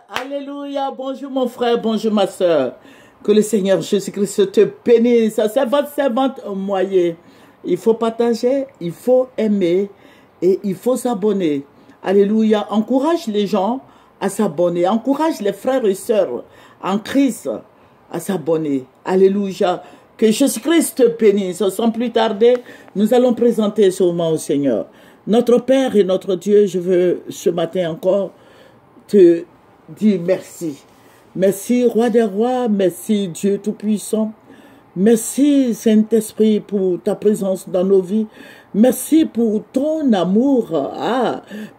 Alléluia. Bonjour mon frère, bonjour ma soeur. Que le Seigneur Jésus-Christ te bénisse. C'est votre servante moyen. Il faut partager, il faut aimer et il faut s'abonner. Alléluia. Encourage les gens à s'abonner. Encourage les frères et sœurs en Christ à s'abonner. Alléluia. Que Jésus-Christ te bénisse. Sans plus tarder, nous allons présenter ce moment au Seigneur. Notre Père et notre Dieu, je veux ce matin encore te dire merci. Merci, Roi des Rois. Merci, Dieu Tout-Puissant. Merci, Saint-Esprit, pour ta présence dans nos vies. Merci pour ton amour.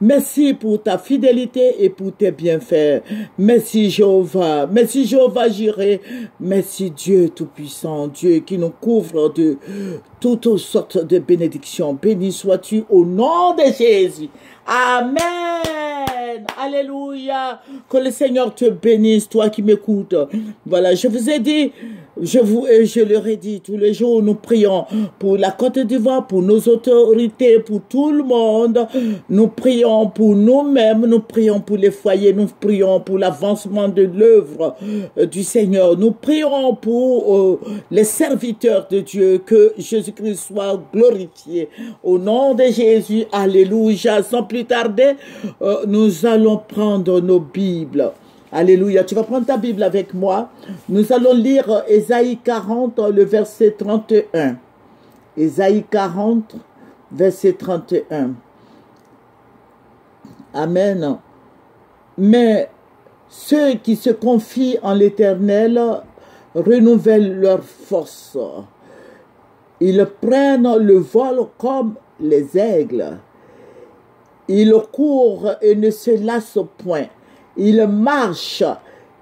Merci pour ta fidélité et pour tes bienfaits. Merci, Jéhovah. Merci, Jéhovah Jireh. Merci, Dieu Tout-Puissant. Dieu qui nous couvre de toutes sortes de bénédictions. Béni sois-tu au nom de Jésus. Amen. Alléluia. Que le Seigneur te bénisse, toi qui m'écoutes. Voilà, je vous ai dit, je leur ai dit, tous les jours, nous prions pour la Côte d'Ivoire, pour nos autorités, pour tout le monde. Nous prions pour nous-mêmes, nous prions pour les foyers, nous prions pour l'avancement de l'œuvre du Seigneur. Nous prions pour les serviteurs de Dieu, que Jésus-Christ soit glorifié. Au nom de Jésus, alléluia. Sans plus tarder, nous allons prendre nos Bibles. Alléluia. Tu vas prendre ta Bible avec moi. Nous allons lire Ésaïe 40, le verset 31. Ésaïe 40, verset 31. Amen. Mais ceux qui se confient en l'Éternel renouvellent leur force. Ils prennent le vol comme les aigles. Ils courent et ne se lassent point. Ils marchent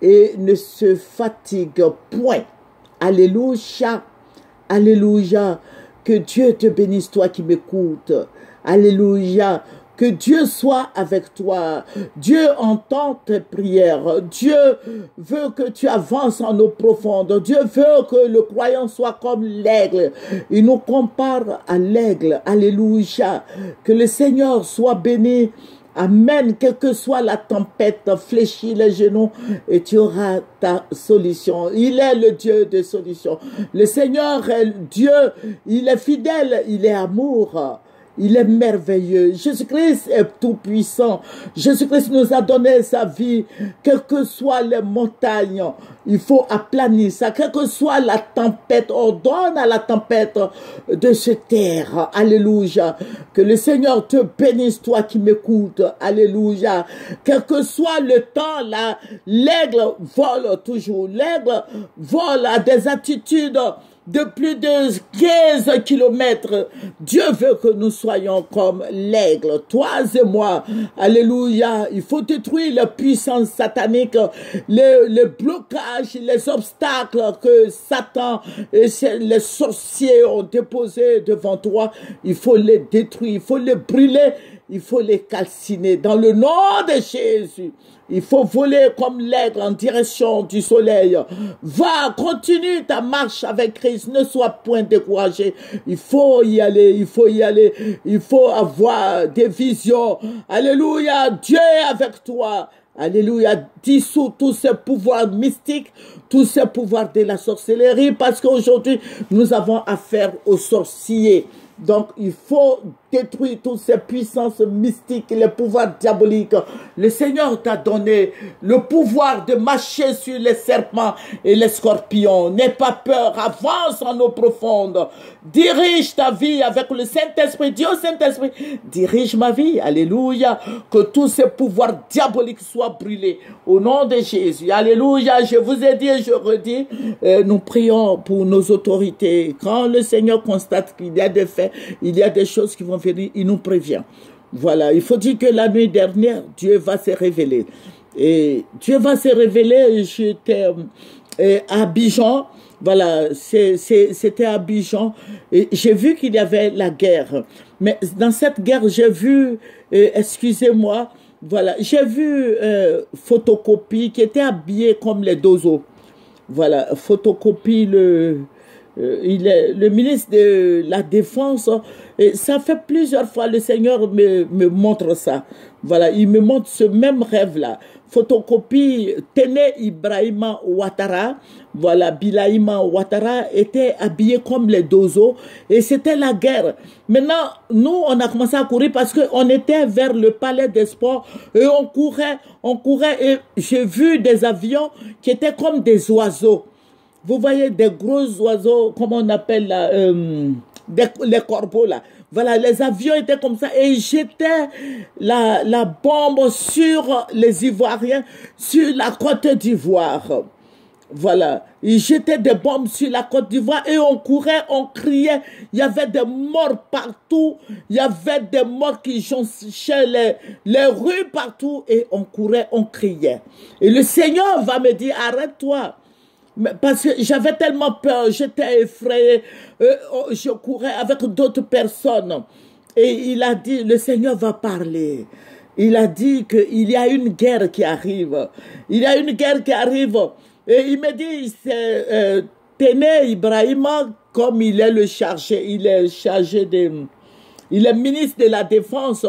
et ne se fatiguent point. Alléluia. Alléluia. Que Dieu te bénisse, toi qui m'écoutes. Alléluia. Que Dieu soit avec toi. Dieu entend tes prières. Dieu veut que tu avances en eau profonde. Dieu veut que le croyant soit comme l'aigle. Il nous compare à l'aigle. Alléluia. Que le Seigneur soit béni. Amen. Quelle que soit la tempête, fléchis les genoux et tu auras ta solution. Il est le Dieu de solution. Le Seigneur est Dieu. Il est fidèle. Il est amour. Il est merveilleux. Jésus-Christ est tout puissant. Jésus-Christ nous a donné sa vie. Quelles que soient les montagnes, il faut aplanir ça. Quelle que soit la tempête, ordonne à la tempête de se taire. Alléluia. Que le Seigneur te bénisse, toi qui m'écoutes. Alléluia. Quel que soit le temps, là, l'aigle vole toujours. L'aigle vole à des attitudes de plus de 15 kilomètres. Dieu veut que nous soyons comme l'aigle, toi et moi. Alléluia. Il faut détruire la puissance satanique, les blocages, les obstacles que Satan et les sorciers ont déposés devant toi. Il faut les détruire, il faut les brûler, il faut les calciner. Dans le nom de Jésus. Il faut voler comme l'aigle en direction du soleil. Va, continue ta marche avec Christ. Ne sois point découragé. Il faut y aller, il faut y aller. Il faut avoir des visions. Alléluia, Dieu est avec toi. Alléluia, dissous tous ces pouvoirs mystiques, tous ces pouvoirs de la sorcellerie, parce qu'aujourd'hui, nous avons affaire aux sorciers. Donc, il faut détruire toutes ces puissances mystiques, les pouvoirs diaboliques. Le Seigneur t'a donné le pouvoir de marcher sur les serpents et les scorpions. N'aie pas peur, avance en eau profonde. Dirige ta vie avec le Saint-Esprit. Dis au Saint-Esprit, dirige ma vie. Alléluia. Que tous ces pouvoirs diaboliques soient brûlés. Au nom de Jésus. Alléluia. Je vous ai dit et je redis, nous prions pour nos autorités. Quand le Seigneur constate qu'il y a des faits, il y a des choses qui vont venir, il nous prévient. Voilà, il faut dire que la nuit dernière, Dieu va se révéler. Et Dieu va se révéler, j'étais à Abidjan, voilà, c'était à Abidjan, et j'ai vu qu'il y avait la guerre. Mais dans cette guerre, j'ai vu, excusez-moi, voilà, j'ai vu Photocopie qui était habillé comme les Dozo. Voilà, Photocopie, il est le ministre de la Défense. Et ça fait plusieurs fois, le Seigneur me montre ça. Voilà, il me montre ce même rêve-là. photocopie Téné Ibrahima Ouattara. Voilà, Bilaïma Ouattara était habillé comme les Dozo et c'était la guerre. Maintenant, nous, on a commencé à courir parce qu'on était vers le palais des sports et on courait et j'ai vu des avions qui étaient comme des oiseaux. Vous voyez des gros oiseaux, comment on appelle là, les corbeaux là. Voilà, les avions étaient comme ça et ils jetaient la bombe sur les Ivoiriens, sur la Côte d'Ivoire. Voilà, ils jetaient des bombes sur la Côte d'Ivoire et on courait, on criait. Il y avait des morts partout, il y avait des morts qui jonchaient les rues partout et on courait, on criait. Et le Seigneur va me dire, arrête-toi. Parce que j'avais tellement peur, j'étais effrayé, je courais avec d'autres personnes. Et il a dit, le Seigneur va parler. Il a dit qu'il y a une guerre qui arrive. Il y a une guerre qui arrive. Et il me dit, c'est Téné Ibrahima, comme il est il est ministre de la Défense,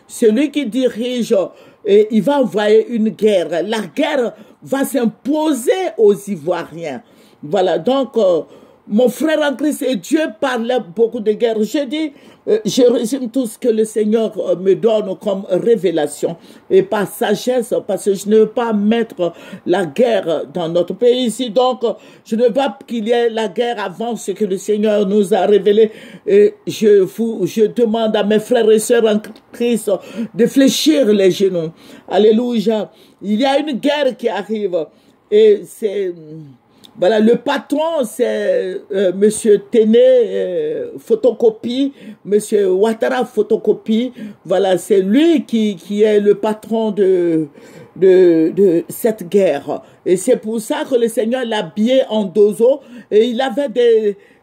celui qui dirige, et il va envoyer une guerre. La guerre va s'imposer aux Ivoiriens. Voilà, donc, mon frère en Christ et Dieu parlait beaucoup de guerre. Je dis, je résume tout ce que le Seigneur me donne comme révélation et par sagesse, parce que je ne veux pas mettre la guerre dans notre pays ici. Donc, je ne veux pas qu'il y ait la guerre avant ce que le Seigneur nous a révélé. Et je demande à mes frères et sœurs en Christ de fléchir les genoux. Alléluia. Il y a une guerre qui arrive et c'est... Voilà, le patron, c'est Monsieur Téné Photocopie, Monsieur Ouattara Photocopie. Voilà, c'est lui qui est le patron de cette guerre. Et c'est pour ça que le Seigneur l'a habillé en dozo et il avait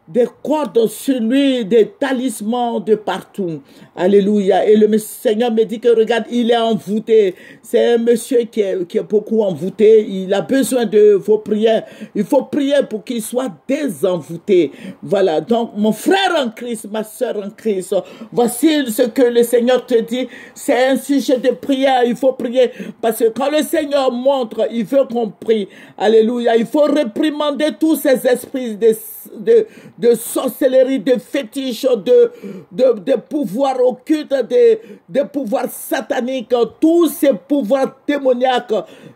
des cordes sur lui, des talismans de partout. Alléluia. Et le Seigneur me dit que regarde, il est envoûté. C'est un monsieur qui est beaucoup envoûté. Il a besoin de vos prières. Il faut prier pour qu'il soit désenvoûté. Voilà. Donc, mon frère en Christ, ma soeur en Christ, voici ce que le Seigneur te dit. C'est un sujet de prière. Il faut prier. Parce que quand le Seigneur montre, il veut qu'on prie. Alléluia. Il faut réprimander tous ces esprits de sorcellerie, de fétiches, de pouvoirs occultes, de pouvoirs sataniques, tous ces pouvoirs démoniaques,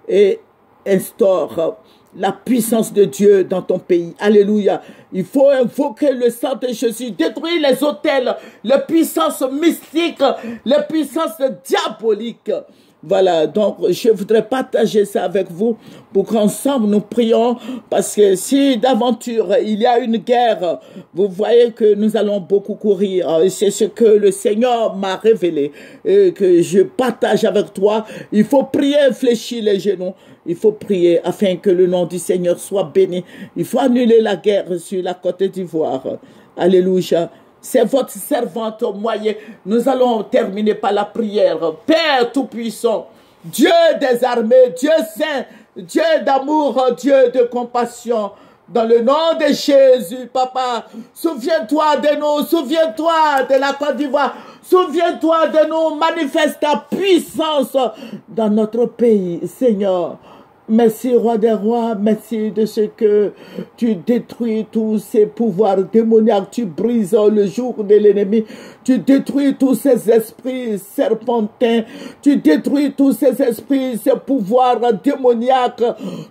et instaure la puissance de Dieu dans ton pays. Alléluia. Il faut invoquer le sang de Jésus, détruire les autels, les puissances mystiques, les puissances diaboliques. Voilà, donc je voudrais partager ça avec vous pour qu'ensemble nous prions, parce que si d'aventure il y a une guerre, vous voyez que nous allons beaucoup courir. Et c'est ce que le Seigneur m'a révélé et que je partage avec toi. Il faut prier, fléchir les genoux. Il faut prier afin que le nom du Seigneur soit béni. Il faut annuler la guerre sur la Côte d'Ivoire. Alléluia. C'est votre servante moyen. Nous allons terminer par la prière. Père Tout-Puissant, Dieu des armées, Dieu saint, Dieu d'amour, Dieu de compassion, dans le nom de Jésus, Papa, souviens-toi de nous, souviens-toi de la Côte d'Ivoire, souviens-toi de nous, manifeste ta puissance dans notre pays, Seigneur. Merci, Roi des Rois, merci de ce que tu détruis tous ces pouvoirs démoniaques, tu brises le jour de l'ennemi, tu détruis tous ces esprits serpentins, tu détruis tous ces esprits, ces pouvoirs démoniaques,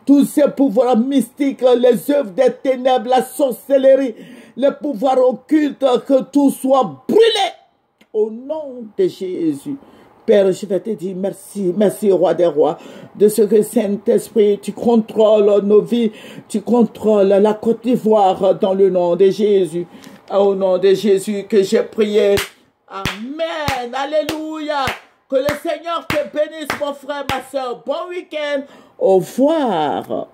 tous ces pouvoirs mystiques, les œuvres des ténèbres, la sorcellerie, les pouvoirs occultes, que tout soit brûlé au nom de Jésus. Père, je vais te dire merci, merci Roi des Rois, de ce que Saint-Esprit, tu contrôles nos vies, tu contrôles la Côte d'Ivoire dans le nom de Jésus. Au nom de Jésus que j'ai prié. Amen. Alléluia. Que le Seigneur te bénisse, mon frère, ma soeur. Bon week-end. Au revoir.